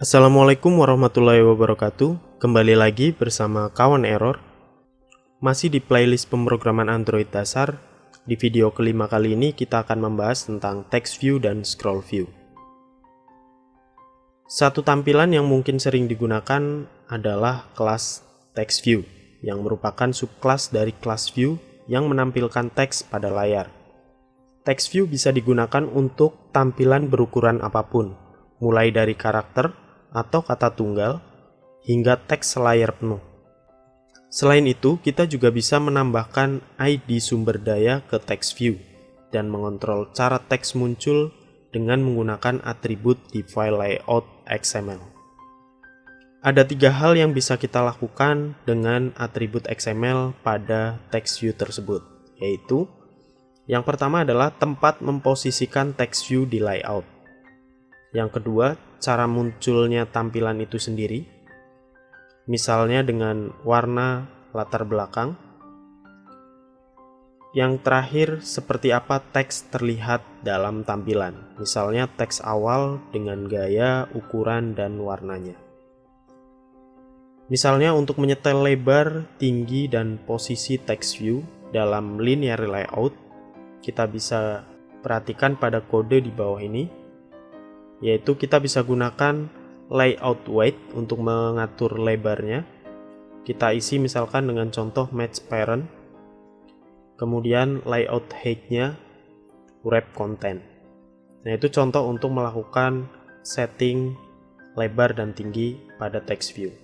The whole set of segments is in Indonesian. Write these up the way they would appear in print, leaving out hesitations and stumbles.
Assalamualaikum warahmatullahi wabarakatuh. Kembali lagi bersama kawan Error. Masih di playlist pemrograman Android dasar. Di video kelima kali ini kita akan membahas tentang text view dan scroll view. Satu tampilan yang mungkin sering digunakan adalah kelas text view, yang merupakan subkelas dari kelas view yang menampilkan teks pada layar. Text view bisa digunakan untuk tampilan berukuran apapun, mulai dari karakter atau kata tunggal, hingga teks selayar penuh. Selain itu, kita juga bisa menambahkan ID sumber daya ke text view dan mengontrol cara teks muncul dengan menggunakan atribut di file layout XML. Ada 3 hal yang bisa kita lakukan dengan atribut XML pada text view tersebut, yaitu yang pertama adalah tempat memposisikan text view di layout. Yang kedua, cara munculnya tampilan itu sendiri, misalnya dengan warna latar belakang. Yang terakhir, seperti apa teks terlihat dalam tampilan, misalnya teks awal dengan gaya, ukuran, dan warnanya. Misalnya untuk menyetel lebar, tinggi, dan posisi text view dalam linear layout, kita bisa perhatikan pada kode di bawah ini, yaitu kita bisa gunakan layout weight untuk mengatur lebarnya. Kita isi misalkan dengan contoh match parent, kemudian layout height-nya wrap content. Nah, itu contoh untuk melakukan setting lebar dan tinggi pada text view.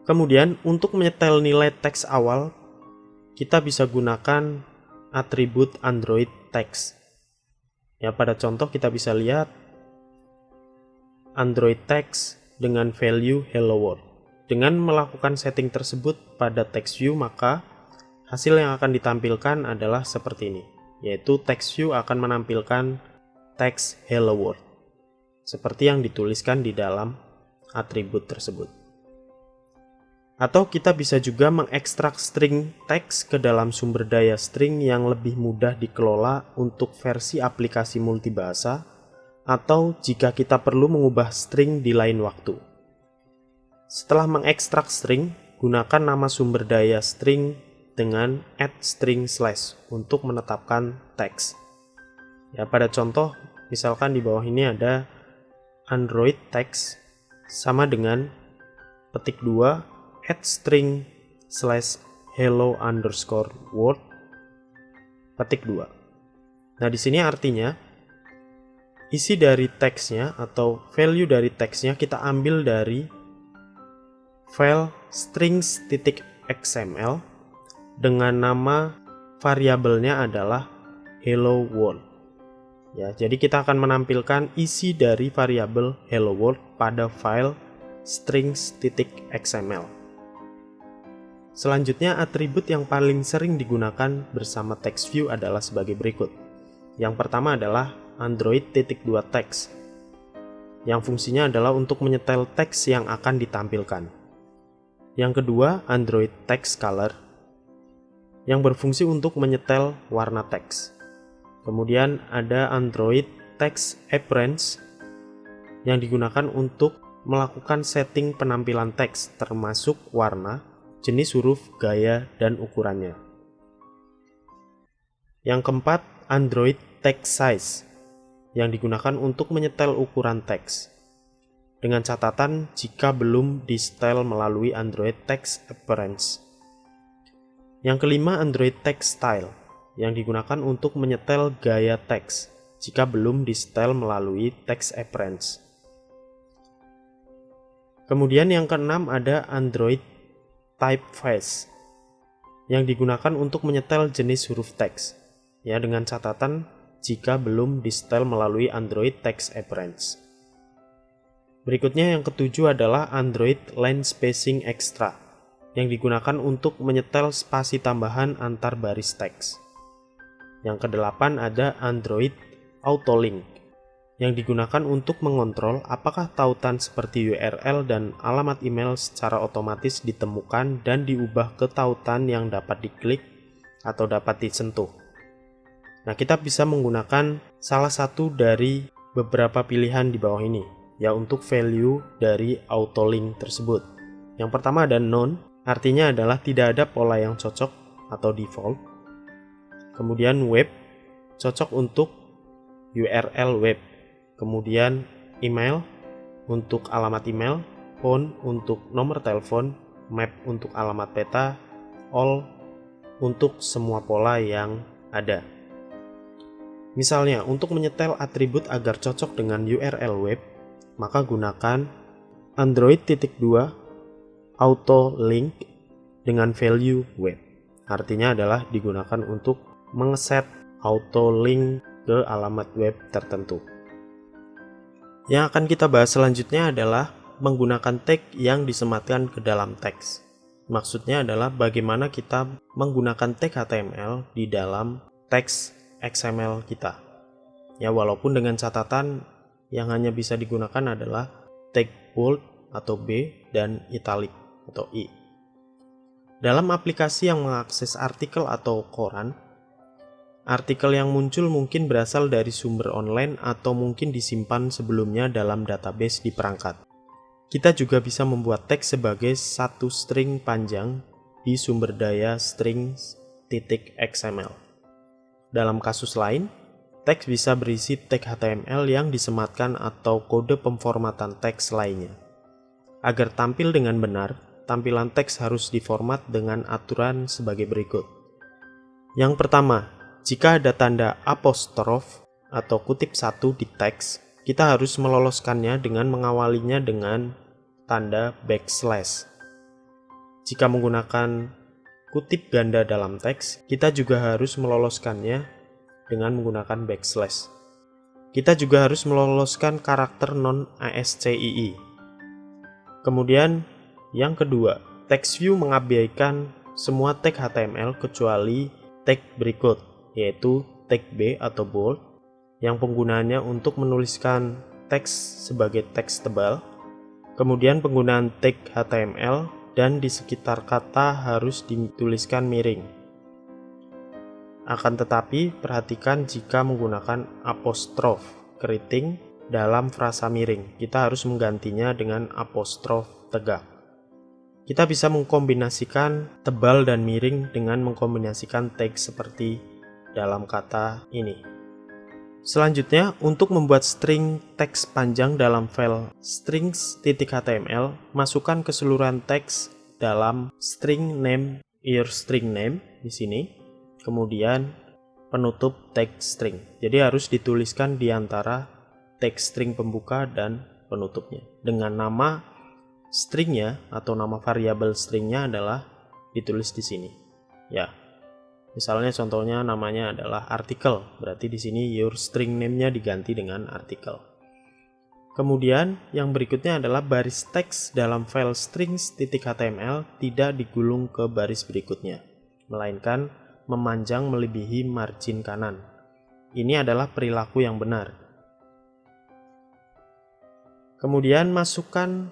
Kemudian untuk menyetel nilai teks awal, kita bisa gunakan atribut Android text. Ya, pada contoh kita bisa lihat Android text dengan value hello world. Dengan melakukan setting tersebut pada text view, maka hasil yang akan ditampilkan adalah seperti ini, yaitu text view akan menampilkan teks hello world seperti yang dituliskan di dalam atribut tersebut. Atau kita bisa juga mengekstrak string teks ke dalam sumber daya string yang lebih mudah dikelola untuk versi aplikasi multibahasa, atau jika kita perlu mengubah string di lain waktu. Setelah mengekstrak string, gunakan nama sumber daya string dengan @string/ untuk menetapkan teks. Ya, pada contoh, misalkan di bawah ini ada Android text sama dengan petik 2 @string/ hello_world petik 2. Nah, di sini artinya isi dari teksnya atau value dari teksnya kita ambil dari file strings.xml dengan nama variabelnya adalah hello world. Ya, jadi kita akan menampilkan isi dari variabel hello world pada file strings.xml. Selanjutnya, atribut yang paling sering digunakan bersama text view adalah sebagai berikut. Yang pertama adalah Android.2text, yang fungsinya adalah untuk menyetel teks yang akan ditampilkan. Yang kedua, Android text color, yang berfungsi untuk menyetel warna teks. Kemudian ada Android text appearance, yang digunakan untuk melakukan setting penampilan teks termasuk warna, jenis huruf, gaya, dan ukurannya. Yang keempat, Android text size, yang digunakan untuk menyetel ukuran teks. Dengan catatan jika belum di-setel melalui Android text appearance. Yang kelima, Android text style, yang digunakan untuk menyetel gaya teks jika belum di-setel melalui text appearance. Kemudian yang keenam ada Android typeface, yang digunakan untuk menyetel jenis huruf teks, ya, dengan catatan jika belum di-setel melalui Android text appearance. Berikutnya yang ketujuh adalah Android line spacing extra, yang digunakan untuk menyetel spasi tambahan antar baris teks. Yang kedelapan ada Android autolink, yang digunakan untuk mengontrol apakah tautan seperti URL dan alamat email secara otomatis ditemukan dan diubah ke tautan yang dapat diklik atau dapat disentuh. Nah, kita bisa menggunakan salah satu dari beberapa pilihan di bawah ini, ya untuk value dari autolink tersebut. Yang pertama ada none, artinya adalah tidak ada pola yang cocok atau default. Kemudian web, cocok untuk URL web. Kemudian email, untuk alamat email. Phone, untuk nomor telepon. Map, untuk alamat peta. All, untuk semua pola yang ada. Misalnya, untuk menyetel atribut agar cocok dengan URL web, maka gunakan Android.2 auto link dengan value web. Artinya adalah digunakan untuk mengeset auto link ke alamat web tertentu. Yang akan kita bahas selanjutnya adalah menggunakan tag yang disematkan ke dalam teks. Maksudnya adalah bagaimana kita menggunakan tag HTML di dalam teks XML kita. Ya, walaupun dengan catatan yang hanya bisa digunakan adalah tag bold atau B dan italic atau I. Dalam aplikasi yang mengakses artikel atau koran, artikel yang muncul mungkin berasal dari sumber online atau mungkin disimpan sebelumnya dalam database di perangkat. Kita juga bisa membuat teks sebagai satu string panjang di sumber daya strings.xml. Dalam kasus lain, teks bisa berisi tag HTML yang disematkan atau kode pemformatan teks lainnya. Agar tampil dengan benar, tampilan teks harus diformat dengan aturan sebagai berikut. Yang pertama, jika ada tanda apostrof atau kutip satu di teks, kita harus meloloskannya dengan mengawalinya dengan tanda backslash. Jika menggunakan kutip ganda dalam teks, kita juga harus meloloskannya dengan menggunakan backslash. Kita juga harus meloloskan karakter non-ASCII. Kemudian, yang kedua, text view mengabaikan semua tag HTML kecuali tag berikut, yaitu tag B atau bold, yang penggunaannya untuk menuliskan teks sebagai teks tebal. Kemudian penggunaan tag HTML dan di sekitar kata harus dituliskan miring. Akan tetapi, perhatikan jika menggunakan apostrof keriting dalam frasa miring, kita harus menggantinya dengan apostrof tegak. Kita bisa mengkombinasikan tebal dan miring dengan mengkombinasikan tag seperti dalam kata ini. Selanjutnya, untuk membuat string teks panjang dalam file strings.html, masukkan keseluruhan teks dalam string name string name di sini, kemudian penutup tag string. Jadi harus dituliskan di antara tag string pembuka dan penutupnya dengan nama stringnya atau nama variabel stringnya adalah ditulis di sini. Ya. Misalnya contohnya namanya adalah artikel, berarti di sini your string name-nya diganti dengan artikel. Kemudian yang berikutnya adalah baris teks dalam file strings.html tidak digulung ke baris berikutnya, melainkan memanjang melebihi margin kanan. Ini adalah perilaku yang benar. Kemudian masukkan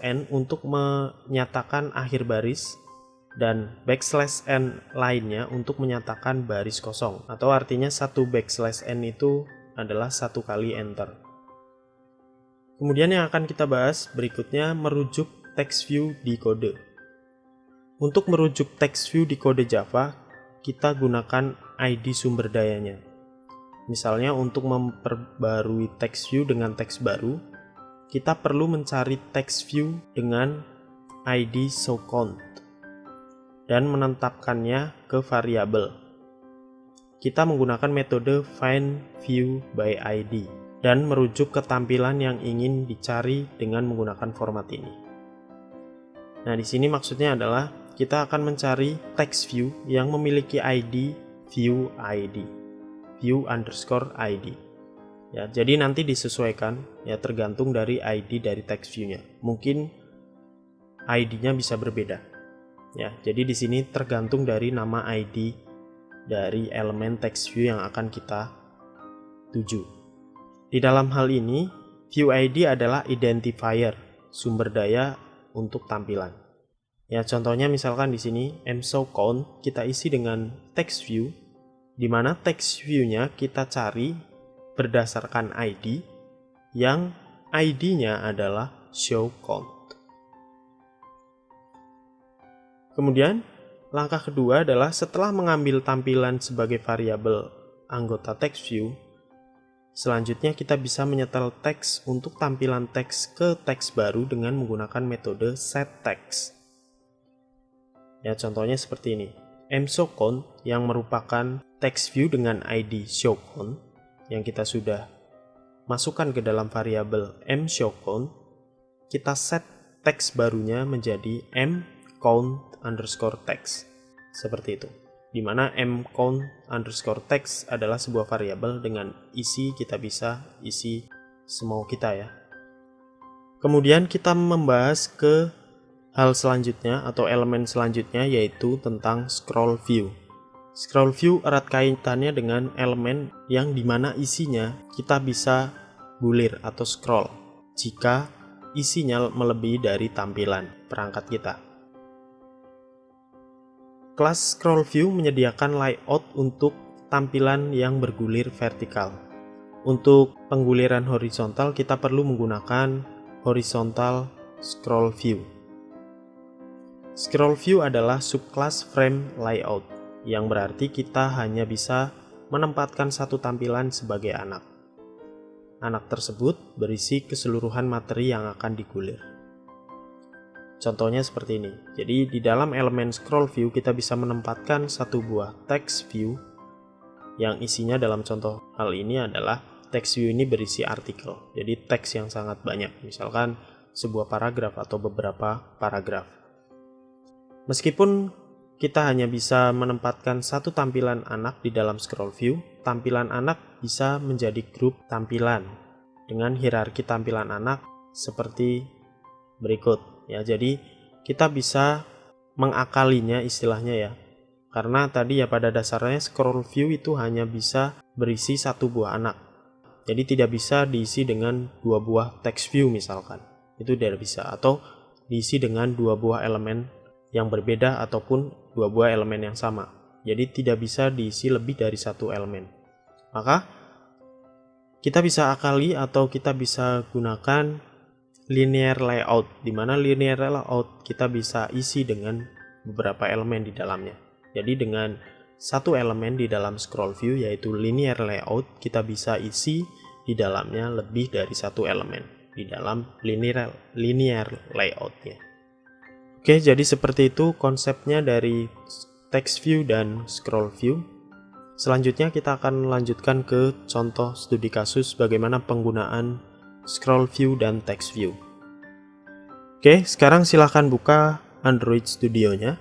\n untuk menyatakan akhir baris dan \n lainnya untuk menyatakan baris kosong, atau artinya satu \n itu adalah satu kali enter. Kemudian yang akan kita bahas berikutnya merujuk text view di kode. Untuk merujuk text view di kode Java, kita gunakan ID sumber dayanya. Misalnya untuk memperbarui text view dengan teks baru, kita perlu mencari text view dengan ID showCount dan menetapkannya ke variabel. Kita menggunakan metode findViewById dan merujuk ke tampilan yang ingin dicari dengan menggunakan format ini. Nah, di sini maksudnya adalah kita akan mencari text view yang memiliki ID view _ID. Ya, jadi nanti disesuaikan ya tergantung dari ID dari text view-nya. Mungkin ID-nya bisa berbeda. Ya, jadi di sini tergantung dari nama ID dari elemen text view yang akan kita tuju. Di dalam hal ini, view ID adalah identifier sumber daya untuk tampilan. Ya, contohnya misalkan di sini mshowCount kita isi dengan text view, di mana text view-nya kita cari berdasarkan ID yang ID-nya adalah show count. Kemudian, langkah kedua adalah setelah mengambil tampilan sebagai variabel anggota text view, selanjutnya kita bisa menyetel teks untuk tampilan teks ke teks baru dengan menggunakan metode setText. Ya, contohnya seperti ini. mShowCount yang merupakan text view dengan ID showCount yang kita sudah masukkan ke dalam variabel mShowCount, kita set teks barunya menjadi mCount_text. Seperti itu. Di mana mCount_text adalah sebuah variabel dengan isi kita bisa isi semau kita ya. Kemudian kita membahas ke hal selanjutnya atau elemen selanjutnya yaitu tentang scroll view. Scroll view erat kaitannya dengan elemen yang dimana isinya kita bisa gulir atau scroll jika isinya melebihi dari tampilan perangkat kita. Kelas scroll view menyediakan layout untuk tampilan yang bergulir vertikal. Untuk pengguliran horizontal kita perlu menggunakan horizontal scroll view. Scroll view adalah subclass frame layout, yang berarti kita hanya bisa menempatkan satu tampilan sebagai anak. Anak tersebut berisi keseluruhan materi yang akan digulir. Contohnya seperti ini. Jadi di dalam elemen scroll view kita bisa menempatkan satu buah text view yang isinya dalam contoh hal ini adalah text view ini berisi artikel. Jadi teks yang sangat banyak, misalkan sebuah paragraf atau beberapa paragraf. Meskipun kita hanya bisa menempatkan satu tampilan anak di dalam scroll view, tampilan anak bisa menjadi grup tampilan dengan hierarki tampilan anak seperti berikut. Ya, jadi kita bisa mengakalinya istilahnya ya. Karena tadi ya pada dasarnya scroll view itu hanya bisa berisi satu buah anak. Jadi tidak bisa diisi dengan dua buah text view misalkan. Itu tidak bisa. Atau diisi dengan dua buah elemen yang berbeda ataupun dua buah elemen yang sama. Jadi tidak bisa diisi lebih dari satu elemen. Maka kita bisa akali atau kita bisa gunakan linear layout, di mana linear layout kita bisa isi dengan beberapa elemen di dalamnya. Jadi dengan satu elemen di dalam scroll view yaitu linear layout, kita bisa isi di dalamnya lebih dari satu elemen di dalam linear layoutnya. Oke, jadi seperti itu konsepnya dari text view dan scroll view. Selanjutnya kita akan lanjutkan ke contoh studi kasus bagaimana penggunaan scroll view dan text view. Oke, sekarang silahkan buka Android Studio-nya.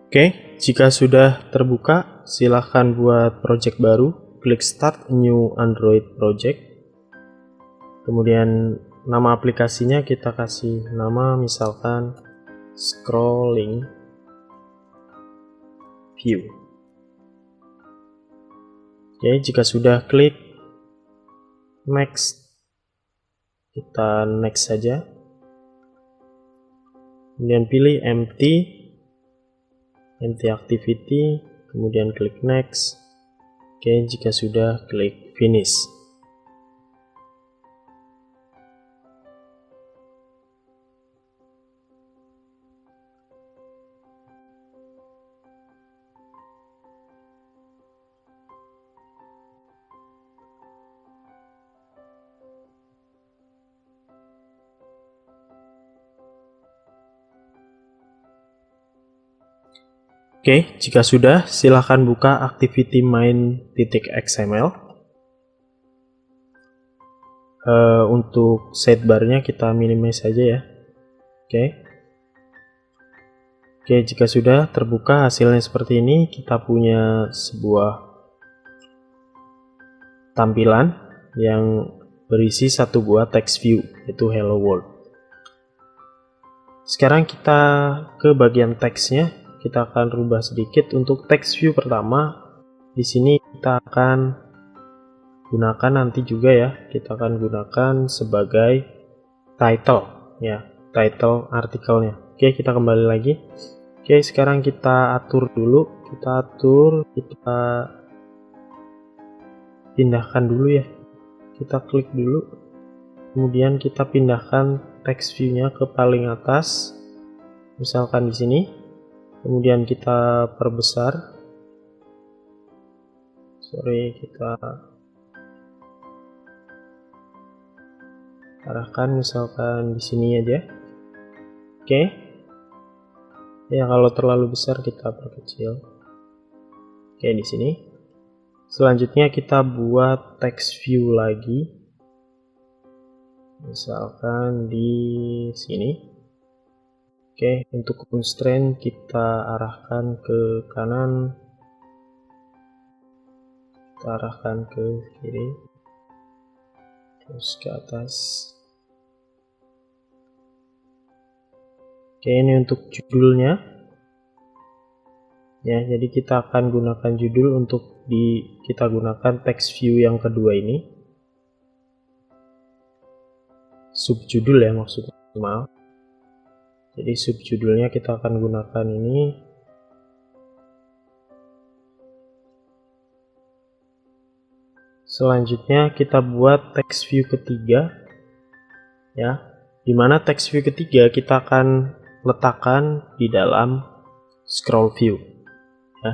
Oke, jika sudah terbuka, silahkan buat project baru, klik Start New Android Project. Kemudian nama aplikasinya kita kasih nama misalkan Scrolling View. Oke, jika sudah klik Next, kita Next saja. Kemudian pilih Empty Activity, kemudian klik Next. Oke, jika sudah klik Finish. Oke, jika sudah, silakan buka activity main.xml. Untuk sidebar-nya kita minimize saja ya. Oke, jika sudah terbuka hasilnya seperti ini, kita punya sebuah tampilan yang berisi satu buah text view, yaitu Hello World. Sekarang kita ke bagian teksnya. Kita akan rubah sedikit untuk text view pertama. Di sini kita akan gunakan nanti juga ya, kita akan gunakan sebagai title ya, title artikelnya. Oke, kita kembali lagi. Oke, sekarang kita atur dulu, kita pindahkan dulu ya, kita klik dulu, kemudian kita pindahkan text view-nya ke paling atas, misalkan di sini, kemudian kita perbesar, kita arahkan misalkan di sini aja. Oke. Ya, kalau terlalu besar kita perkecil. Oke, di sini. Selanjutnya kita buat text view lagi. Misalkan di sini. Oke, untuk constraint kita arahkan ke kanan. Kita arahkan ke kiri. Terus ke atas. Oke, ini untuk judulnya ya, jadi kita akan gunakan judul untuk kita gunakan text view yang kedua ini, subjudul ya maksudnya, maaf. Jadi subjudulnya kita akan gunakan ini. Selanjutnya kita buat text view ketiga ya, dimana text view ketiga kita akan letakkan di dalam scroll view ya.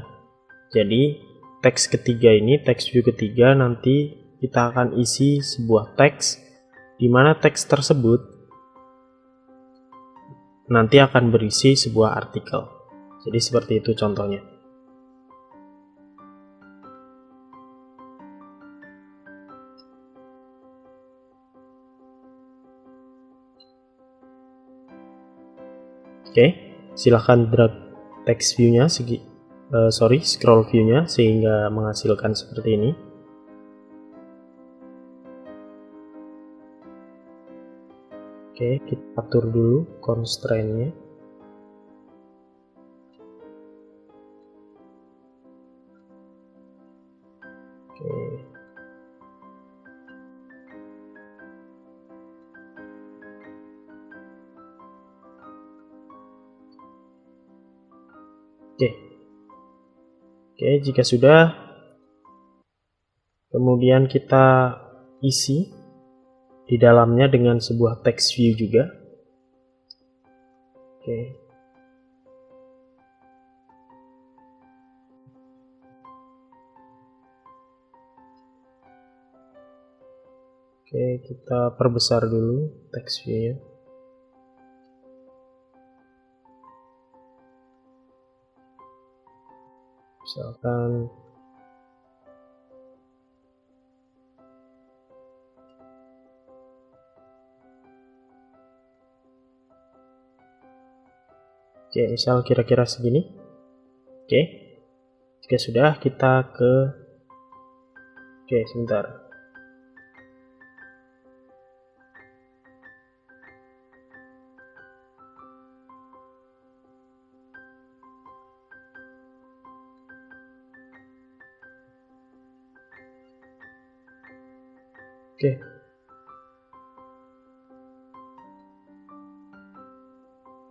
Jadi teks ketiga ini, text view ketiga, nanti kita akan isi sebuah teks dimana teks tersebut nanti akan berisi sebuah artikel. Jadi seperti itu contohnya. Oke, silahkan drag text view-nya, scroll view-nya sehingga menghasilkan seperti ini. Oke, kita atur dulu constraint-nya. Oke. Oke, jika sudah, kemudian kita isi di dalamnya dengan sebuah text view juga. Oke, kita perbesar dulu text view-nya. Misalkan misal kira-kira segini. Jika sudah, kita sebentar.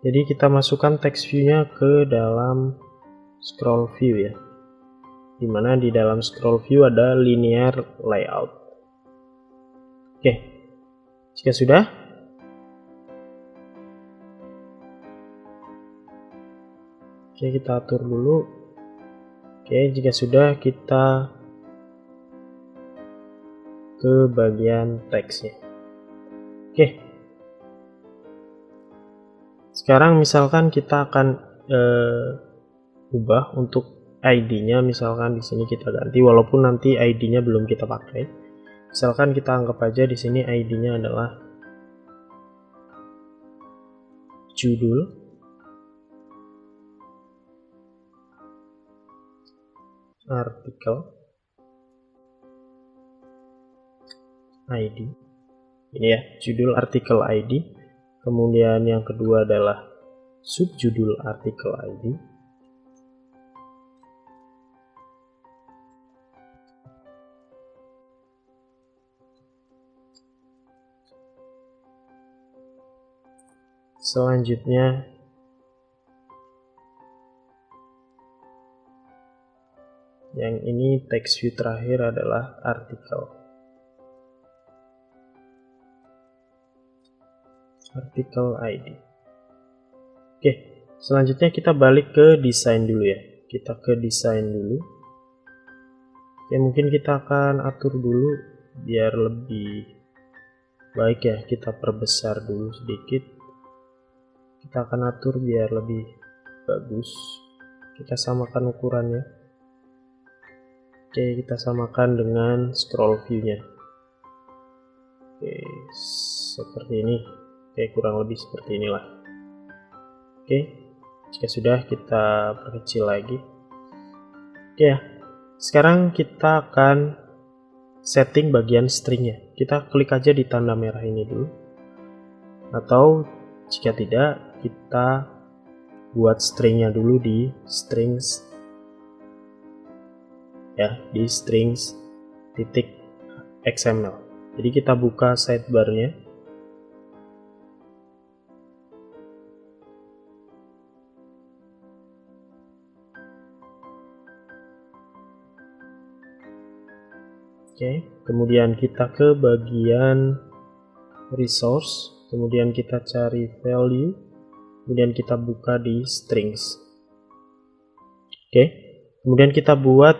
Jadi kita masukkan text view-nya ke dalam scroll view ya, dimana di dalam scroll view ada linear layout. Jika sudah, kita atur dulu. Jika sudah, kita ke bagian teksnya. Sekarang misalkan kita akan ubah untuk ID-nya, misalkan di sini kita ganti, walaupun nanti ID-nya belum kita pakai. Misalkan kita anggap aja di sini ID-nya adalah judul, artikel, ID. Ini ya, judul artikel ID. Kemudian yang kedua adalah subjudul artikel ID. Selanjutnya yang ini text view terakhir adalah artikel. Artikel ID. Oke, selanjutnya kita balik ke desain dulu ya. Kita ke desain dulu. Oke, mungkin kita akan atur dulu biar lebih baik ya. Kita perbesar dulu sedikit. Kita akan atur biar lebih bagus. Kita samakan ukurannya. Oke, kita samakan dengan scroll view-nya. Oke, seperti ini. Oke, kurang lebih seperti inilah. Oke, jika sudah kita perkecil lagi. Oke ya, sekarang kita akan setting bagian stringnya. Kita klik aja di tanda merah ini dulu. Atau jika tidak, kita buat stringnya dulu di strings ya, di strings titik XML. Jadi kita buka sidebar-nya. Oke, kemudian kita ke bagian resource, kemudian kita cari value, kemudian kita buka di strings. Oke, kemudian kita buat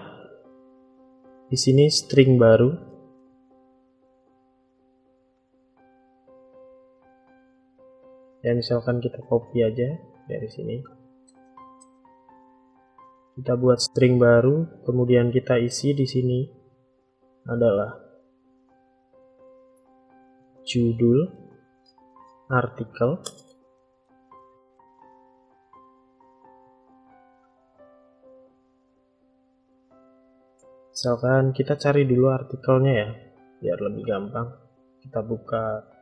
di sini string baru. Ya, misalkan kita copy aja dari sini. Kita buat string baru, kemudian kita isi di sini adalah judul artikel, misalkan kita cari dulu artikelnya ya biar lebih gampang. Kita buka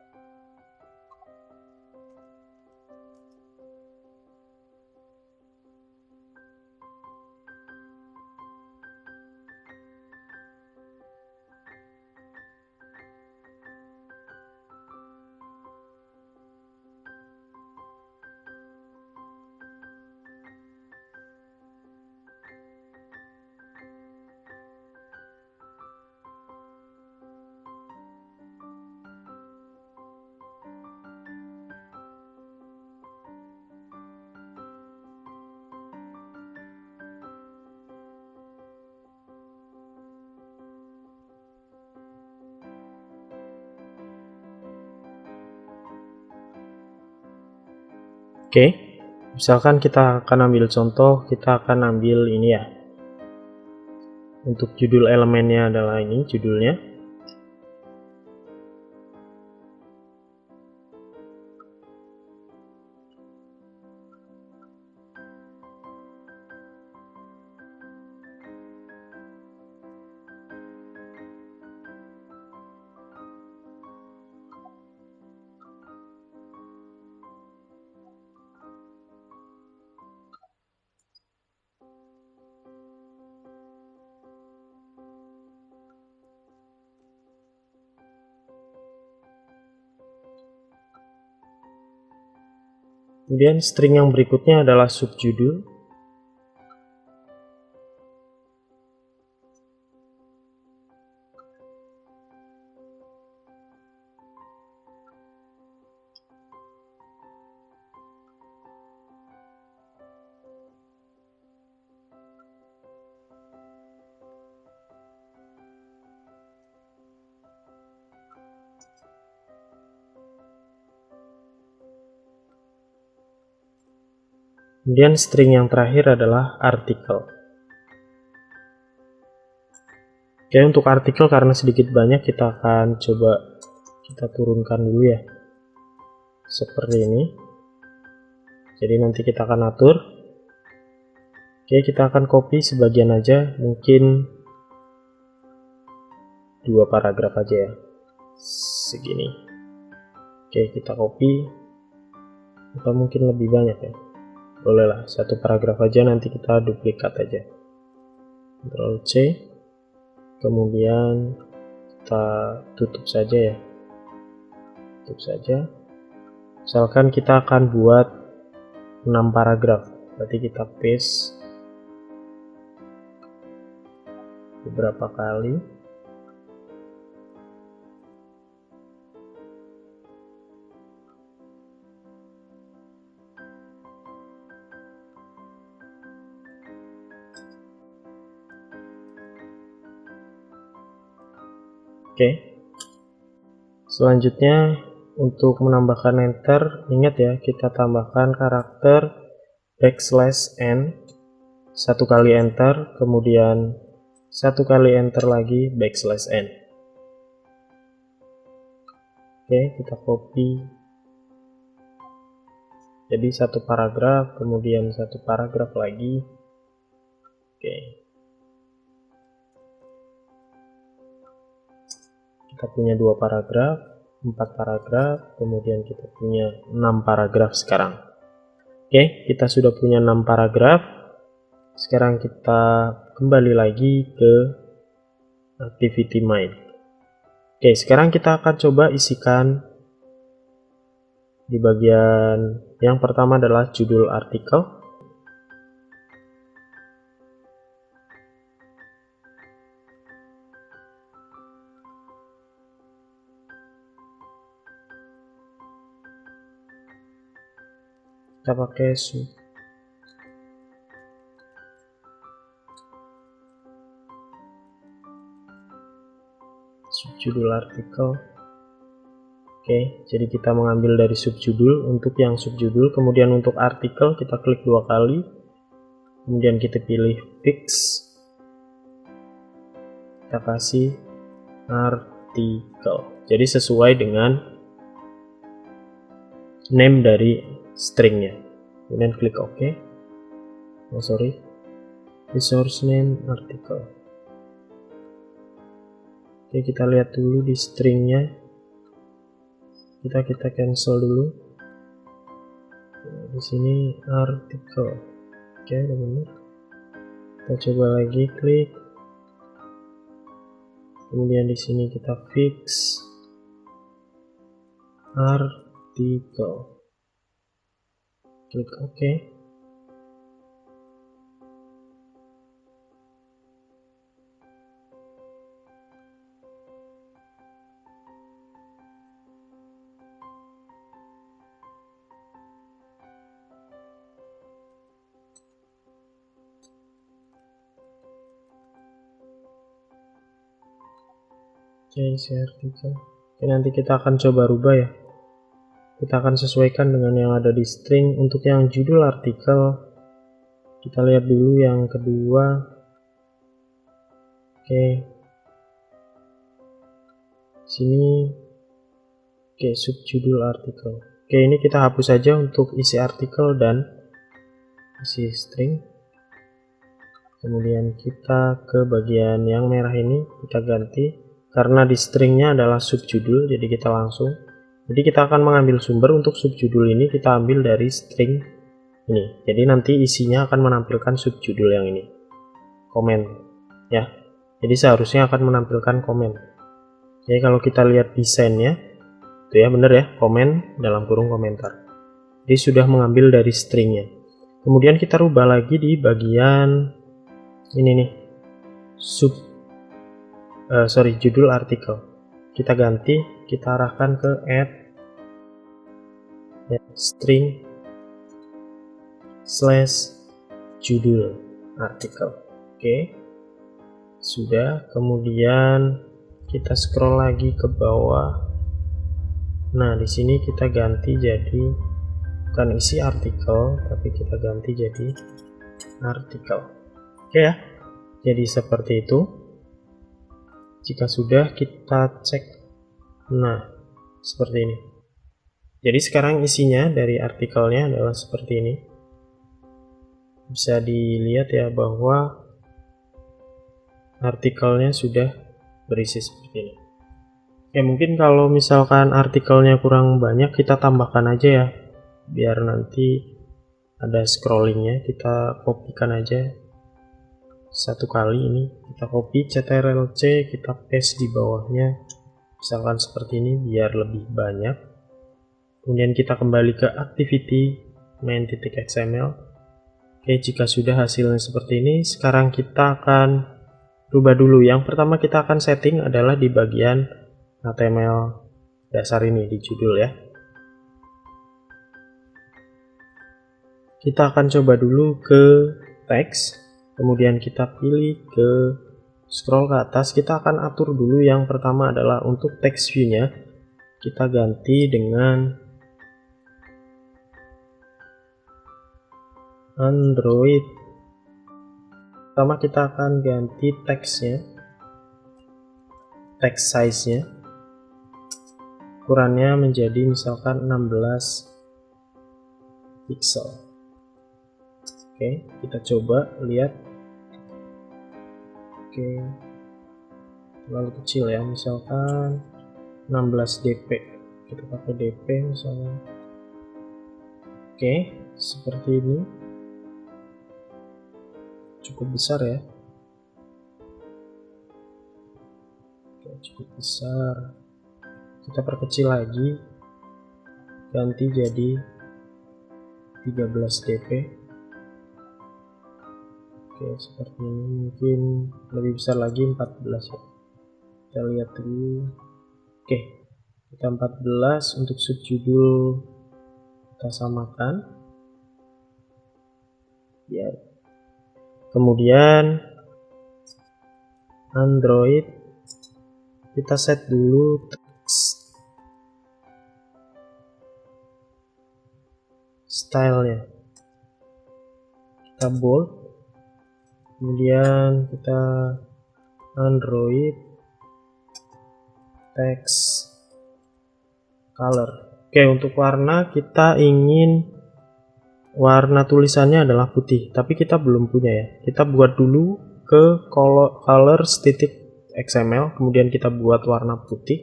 Oke, misalkan kita akan ambil contoh, kita akan ambil ini ya. Untuk judul elemennya adalah ini judulnya. Kemudian string yang berikutnya adalah subjudul. Kemudian string yang terakhir adalah artikel. Oke, untuk artikel karena sedikit banyak kita akan coba kita turunkan dulu ya. Seperti ini. Jadi nanti kita akan atur. Oke, kita akan copy sebagian aja, mungkin 2 paragraf aja ya. Segini. Oke, kita copy. Atau mungkin lebih banyak ya. Bolehlah 1 paragraf aja, nanti kita duplikat aja. Ctrl C. Kemudian kita tutup saja ya. Tutup saja. Misalkan kita akan buat 6 paragraf, berarti kita paste beberapa kali. Oke. Selanjutnya untuk menambahkan enter, ingat ya, kita tambahkan karakter \n, 1 kali enter, kemudian 1 kali enter lagi \n. Oke, kita copy. Jadi 1 paragraf, kemudian 1 paragraf lagi. Oke. Kita punya 2 paragraf, 4 paragraf, kemudian kita punya 6 paragraf sekarang. Oke, kita sudah punya 6 paragraf. Sekarang kita kembali lagi ke activity main. Oke, sekarang kita akan coba isikan di bagian yang pertama adalah judul artikel. Kita pakai subjudul artikel. Oke, jadi kita mengambil dari subjudul untuk yang subjudul, kemudian untuk artikel kita klik 2 kali, kemudian kita pilih fix, kita kasih artikel. Jadi sesuai dengan name dari stringnya. Kemudian klik OK. Resource name artikel. Oke, kita lihat dulu di stringnya. Kita cancel dulu. Di sini artikel. Oke, udah benar. Kita coba lagi, klik. Kemudian di sini kita fix artikel. Klik OK. Isi artikel. Oke, nanti kita akan coba rubah ya. Kita akan sesuaikan dengan yang ada di string. Untuk yang judul artikel, kita lihat dulu yang kedua. Oke, sini. Oke, subjudul artikel. Oke, ini kita hapus saja untuk isi artikel dan isi string. Kemudian kita ke bagian yang merah ini, kita ganti. Karena di stringnya adalah subjudul, jadi kita langsung. Jadi kita akan mengambil sumber untuk subjudul ini, kita ambil dari string ini. Jadi nanti isinya akan menampilkan subjudul yang ini. Komen ya. Jadi seharusnya akan menampilkan komen. Jadi kalau kita lihat desainnya, itu ya bener ya, komen dalam kurung komentar. Jadi sudah mengambil dari stringnya. Kemudian kita rubah lagi di bagian ini nih, judul artikel. Kita ganti, kita arahkan ke add string / judul artikel. Oke, sudah. Kemudian kita scroll lagi ke bawah. Nah, di sini kita ganti jadi bukan isi artikel, tapi kita ganti jadi artikel. Oke ya, jadi seperti itu. Jika sudah, kita cek. Nah, seperti ini. Jadi sekarang isinya dari artikelnya adalah seperti ini. Bisa dilihat ya bahwa artikelnya sudah berisi seperti ini. Ya mungkin kalau misalkan artikelnya kurang banyak, kita tambahkan aja ya, biar nanti ada scrollingnya. Kita kopikan aja 1 kali ini, kita copy CTRL-C, kita paste di bawahnya, misalkan seperti ini biar lebih banyak. Kemudian kita kembali ke activity main.xml. Oke, jika sudah hasilnya seperti ini, sekarang kita akan rubah dulu. Yang pertama kita akan setting adalah di bagian HTML dasar ini, di judul ya. Kita akan coba dulu ke teks, kemudian kita pilih ke scroll ke atas. Kita akan atur dulu yang pertama adalah untuk text view-nya. Kita ganti dengan Android. Pertama kita akan ganti teksnya, text size-nya. Ukurannya menjadi misalkan 16 pixel. Oke, kita coba lihat. Oke, terlalu kecil ya, misalkan 16 dp. Kita pakai dp misalnya. Oke, seperti ini. Cukup besar ya. Oke, cukup besar. Kita perkecil lagi, ganti jadi 13 dp. Oke, seperti ini. Mungkin lebih besar lagi, 14 ya. Kita lihat dulu. Oke, kita 14. Untuk subjudul kita samakan ya. Kemudian Android kita set dulu stylenya, kita bold. Kemudian kita Android text color. Oke, untuk warna kita ingin warna tulisannya adalah putih, tapi kita belum punya ya. Kita buat dulu ke colors.xml, kemudian kita buat warna putih.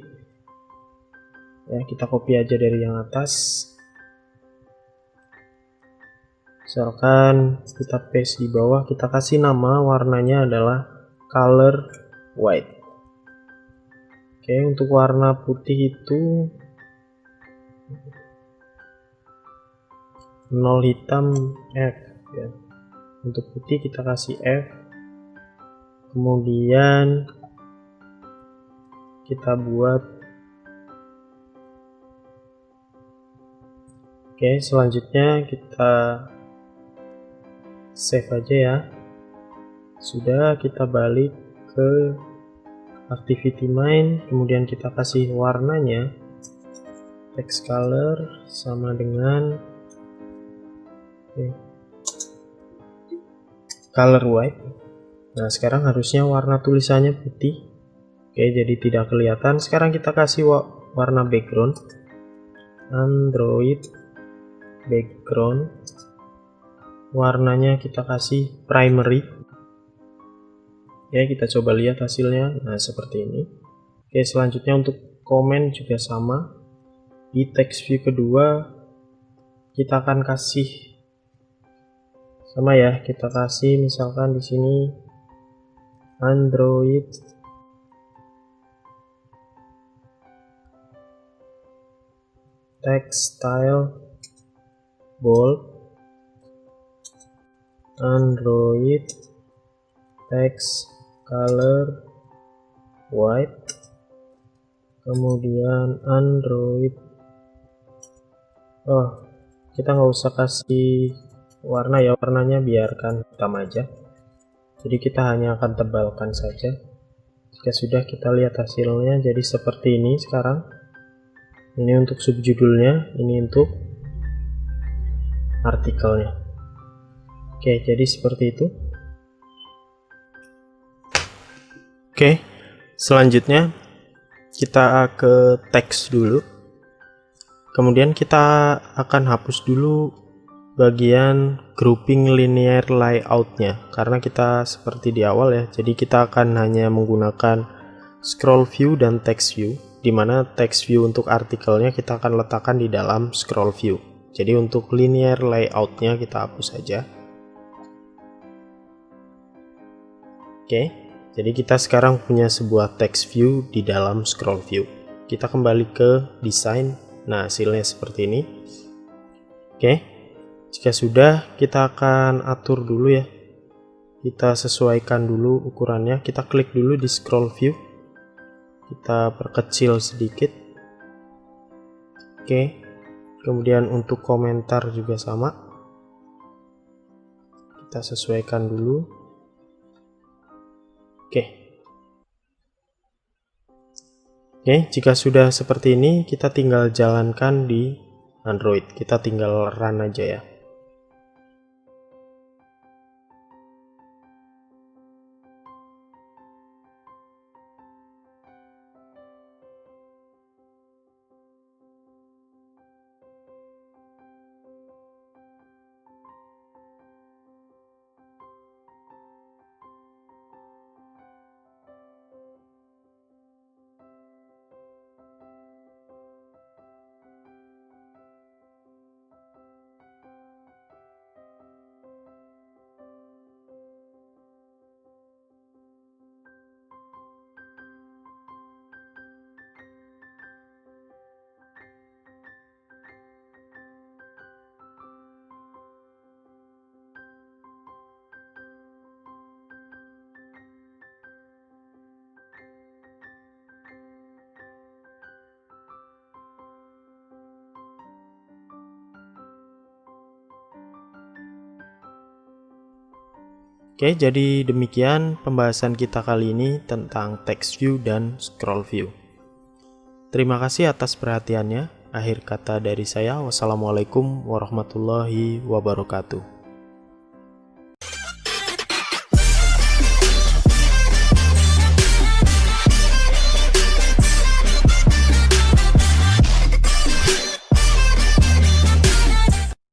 Ya, kita copy aja dari yang atas. Misalkan kita paste di bawah, kita kasih nama warnanya adalah color white. Oke, untuk warna putih itu 0 hitam F ya. Untuk putih kita kasih F. Kemudian kita buat. Oke, selanjutnya kita save aja ya. Sudah, kita balik ke activity main, kemudian kita kasih warnanya text color sama dengan color white. Nah, sekarang harusnya warna tulisannya putih. Oke, jadi tidak kelihatan. Sekarang kita kasih warna background, Android background. Warnanya kita kasih primary. Ya, kita coba lihat hasilnya. Nah, seperti ini. Oke, selanjutnya untuk komen juga sama. Di text view kedua kita akan kasih sama ya, kita kasih misalkan di sini Android text style bold, Android text color white, kemudian Android kita nggak usah kasih warna ya, warnanya biarkan hitam aja. Jadi kita hanya akan tebalkan saja. Jika sudah, kita lihat hasilnya jadi seperti ini. Sekarang ini untuk subjudulnya, ini untuk artikelnya. Oke, jadi seperti itu. Oke, selanjutnya kita ke teks dulu. Kemudian kita akan hapus dulu bagian grouping linear layout-nya, karena kita seperti di awal ya, jadi kita akan hanya menggunakan scroll view dan text view, dimana text view untuk artikelnya kita akan letakkan di dalam scroll view. Jadi untuk linear layout-nya kita hapus saja. Oke, jadi kita sekarang punya sebuah text view di dalam scroll view. Kita kembali ke design, Nah, hasilnya seperti ini. Oke, jika sudah, kita akan atur dulu ya. Kita sesuaikan dulu ukurannya. Kita klik dulu di scroll view. Kita perkecil sedikit. Oke, kemudian untuk komentar juga sama. Kita sesuaikan dulu. Oke, jika sudah seperti ini, kita tinggal jalankan di Android. Kita tinggal run aja ya. Oke, jadi demikian pembahasan kita kali ini tentang text view dan scroll view. Terima kasih atas perhatiannya. Akhir kata dari saya, wassalamualaikum warahmatullahi wabarakatuh.